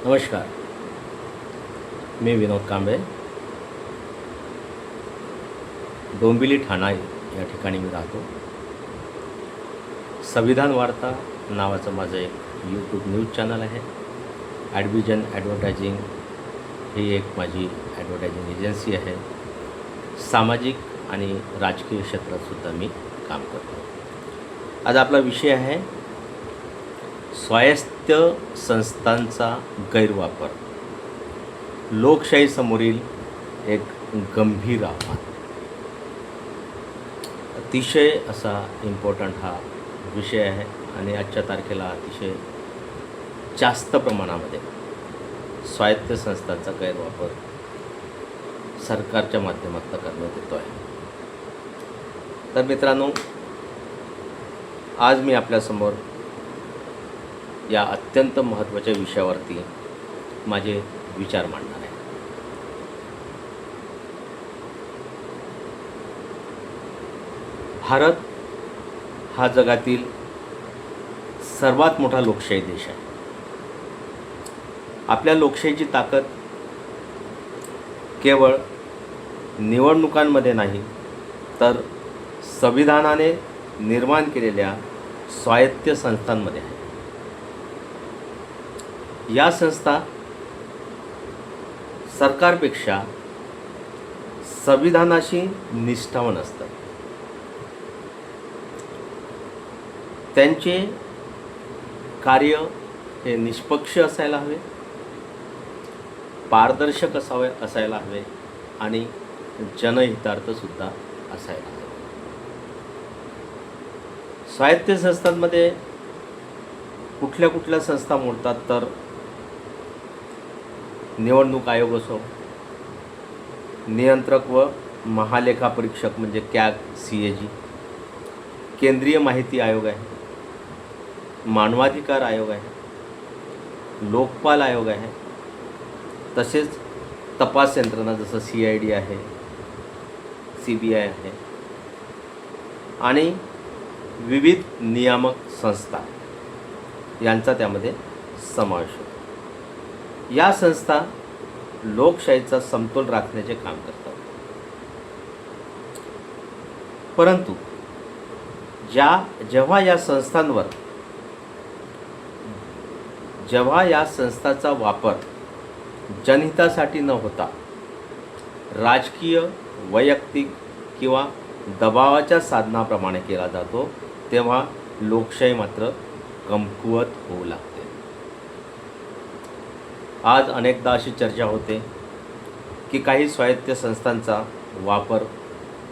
नमस्कार. मी विनोद कांबळे. डोंबिवली ठाणा या ठिकाणी मी राहतो. संविधान वार्ता नावाचं माझं एक यूट्यूब न्यूज चॅनल आहे. ॲडव्हिजन ॲडव्हर्टायझिंग ही एक माझी ॲडव्हर्टायझिंग एजन्सी आहे. सामाजिक आणि राजकीय क्षेत्रातसुद्धा मी काम करतो. आज आपला विषय आहे स्वायत्त संस्थांचा गैरवापर, लोकशाहीसमोरील एक गंभीर आव्हान. अतिशय असा इम्पॉर्टंट हा विषय आहे आणि आजच्या तारखेला अतिशय जास्त प्रमाणामध्ये स्वायत्त संस्थांचा गैरवापर सरकारच्या माध्यमातून करण्यात येतो आहे. तर मित्रांनो, आज मी आपल्यासमोर या अत्यंत महत्त्वाच्या विषयावरती माझे विचार मांडणार आहे. भारत हा जगातील सर्वात मोठा लोकशाही देश आहे. आपल्या लोकशाहीची ताकद केवळ निवडणुकांमध्ये नाही, तर संविधानाने निर्माण केलेल्या स्वायत्त संस्थांमध्ये आहे. या संस्था सरकारपेक्षा संविधानाशी निष्ठावान असतात. त्यांचे कार्य हे निष्पक्ष असायला हवे, पारदर्शक असायला हवे आणि जनहितार्थसुद्धा असायला हवे. स्वायत्त संस्थांमध्ये कुठल्या संस्था मोडतात तर निवडणूक आयोग असो, नियंत्रक व महालेखापरीक्षक म्हणजे कॅग CAG, केंद्रीय माहिती आयोग आहे, मानवाधिकार आयोग आहे, लोकपाल आयोग आहे, तसेच तपास यंत्रणा जसं CID आहे, CBI आहे आणि विविध नियामक संस्था यांचा त्यामध्ये समावेश होतो. या संस्था लोकशाहीचा समतोल राखण्याचे काम करतात. परंतु जेव्हा या संस्थाचा वापर जनहितासाठी न होता राजकीय, वैयक्तिक किंवा दबावाच्या साधनाप्रमाणे केला जातो, तेव्हा लोकशाही मात्र कमकुवत होऊ लागते. आज अनेकदा अशी चर्चा होते की काही स्वायत्त संस्थांचा वापर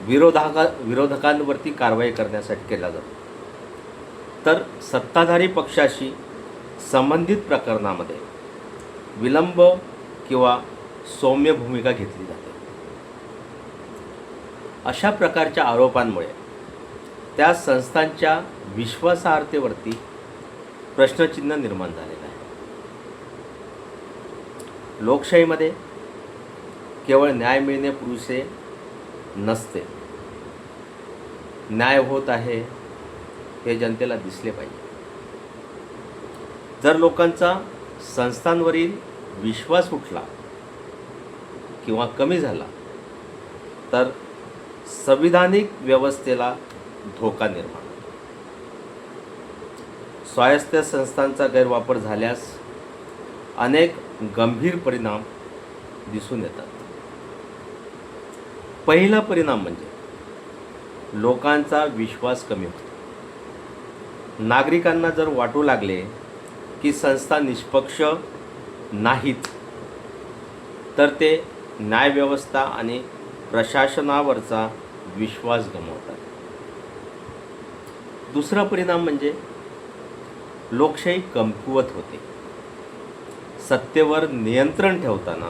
विरोधकांवरती कारवाई करण्यासाठी केला जातो, तर सत्ताधारी पक्षाशी संबंधित प्रकरणामध्ये विलंब किंवा सौम्य भूमिका घेतली जाते. अशा प्रकारच्या आरोपांमुळे त्या संस्थांच्या विश्वासार्हतेवरती प्रश्नचिन्ह निर्माण झालेलं आहे. लोकशाहीमध्ये केवळ न्याय मिळणे पुरेसे नसते, न्याय होत आहे हे जनतेला दिसले पाहिजे. जर लोकांचा संस्थांवरील विश्वास उठला किंवा कमी झाला तर संविधानिक व्यवस्थेला धोका निर्माण होतो. स्वायत्त संस्थांचा गैरवापर झाल्यास अनेक गंभीर परिणाम दिसून येतात. पहिला परिणाम म्हणजे लोकांचा विश्वास कमी होतो. नागरिकांना जर वाटू लागले की संस्था निष्पक्ष नाहीत, तर ते न्यायव्यवस्था आणि प्रशासनावरचा विश्वास गमावतात. दुसरा परिणाम म्हणजे लोकशाही कमकुवत होते. सत्तेवर नियंत्रण ठेवताना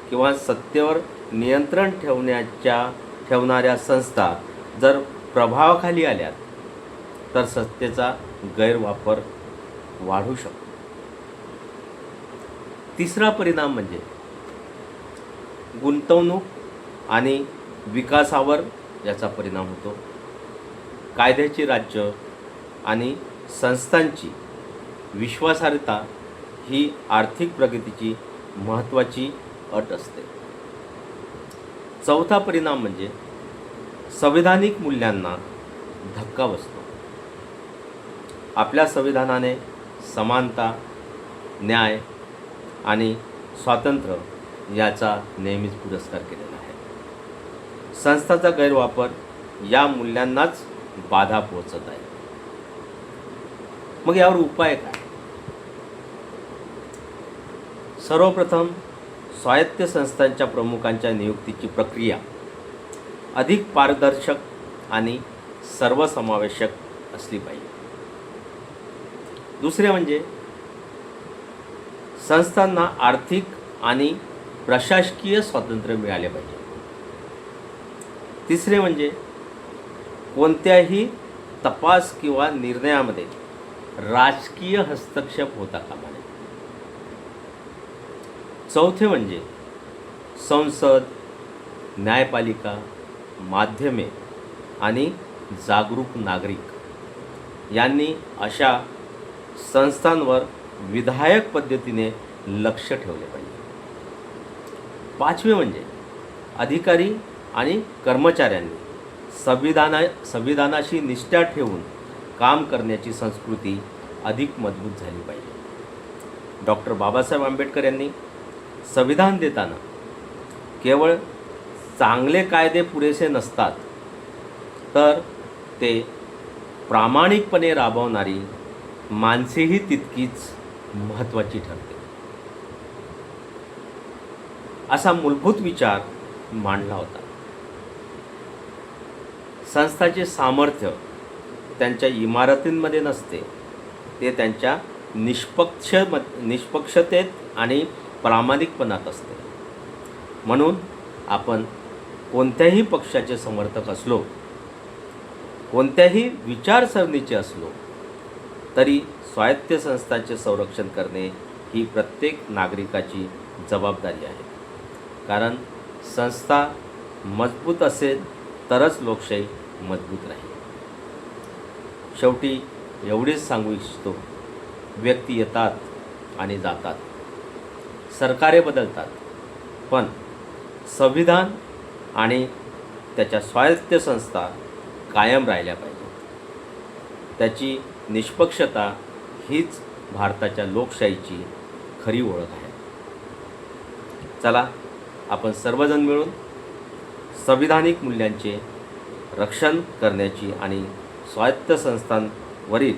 किंवा सत्तेवर नियंत्रण ठेवणाऱ्या संस्था जर प्रभावाखाली आल्यात तर सत्तेचा गैरवापर वाढू शकतो. तिसरा परिणाम म्हणजे गुंतवणूक आणि विकासावर याचा परिणाम होतो. कायद्याचे राज्य आणि संस्थांची विश्वासार्हता ही आर्थिक प्रगतीची महत्त्वाची अट असते. चौथा परिणाम म्हणजे संविधानिक मूल्यांना धक्का बसतो. आपल्या संविधानाने समानता, न्याय आणि स्वातंत्र्य याचा नेहमीच पुरस्कार केलेला आहे. संस्थाचा गैरवापर या मूल्यांनाच बाधा पोहोचत आहे. मग यावर उपाय काय? सर्वप्रथम स्वायत्त संस्थांच्या प्रमुखांच्या नियुक्तीची प्रक्रिया अधिक पारदर्शक आणि सर्वसमावेशक असली पाहिजे. दुसरे म्हणजे संस्थांना आर्थिक आणि प्रशासकीय स्वातंत्र्य मिळाले पाहिजे. तिसरे म्हणजे कोणत्याही तपास किंवा निर्णयामध्ये राजकीय हस्तक्षेप होता कामा नये. चौथे म्हणजे संसद, न्यायपालिका, माध्यमे आणि जागरूक नागरिक यांनी अशा संस्थांवर विधायक पद्धतीने लक्ष ठेवले पाहिजे. पाचवे म्हणजे अधिकारी आणि कर्मचाऱ्यांनी संविधानाशी निष्ठा ठेवून काम करण्याची संस्कृती अधिक मजबूत झाली पाहिजे. डॉक्टर बाबासाहेब आंबेडकर यांनी संविधान देताना केवळ चांगले कायदे पुरेसे नसतात, तर ते प्रामाणिकपणे राबवणारी माणसेही तितकीच महत्त्वाची ठरते, असा मूलभूत विचार मांडला होता. संस्थाचे सामर्थ्य त्यांच्या इमारतींमध्ये नसते, ते त्यांच्या निष्पक्षतेत आणि प्रामाणिकपणात असते. म्हणून आपण कोणत्याही पक्षाचे समर्थक असलो, कोणत्याही विचारसरणीचे असलो, तरी स्वायत्त संस्थांचे संरक्षण करणे ही प्रत्येक नागरिकाची जबाबदारी आहे. कारण संस्था मजबूत असेल तरच लोकशाही मजबूत राहील. शेवटी एवढेच सांगू इच्छितो, व्यक्ती येतात आणि जातात, सरकारे बदलतात, पण संविधान आणि त्याच्या स्वायत्त संस्था कायम राहिल्या पाहिजेत. त्याची निष्पक्षता हीच भारताच्या लोकशाहीची खरी ओळख आहे. चला, आपण सर्वजण मिळून संविधानिक मूल्यांचे रक्षण करण्याची आणि स्वायत्त संस्थांवरील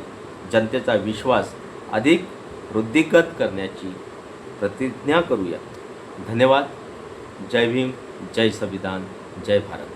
जनतेचा विश्वास अधिक वृद्धिंगत करण्याची प्रतिज्ञा करूया. धन्यवाद. जय भीम, जय संविधान, जय भारत.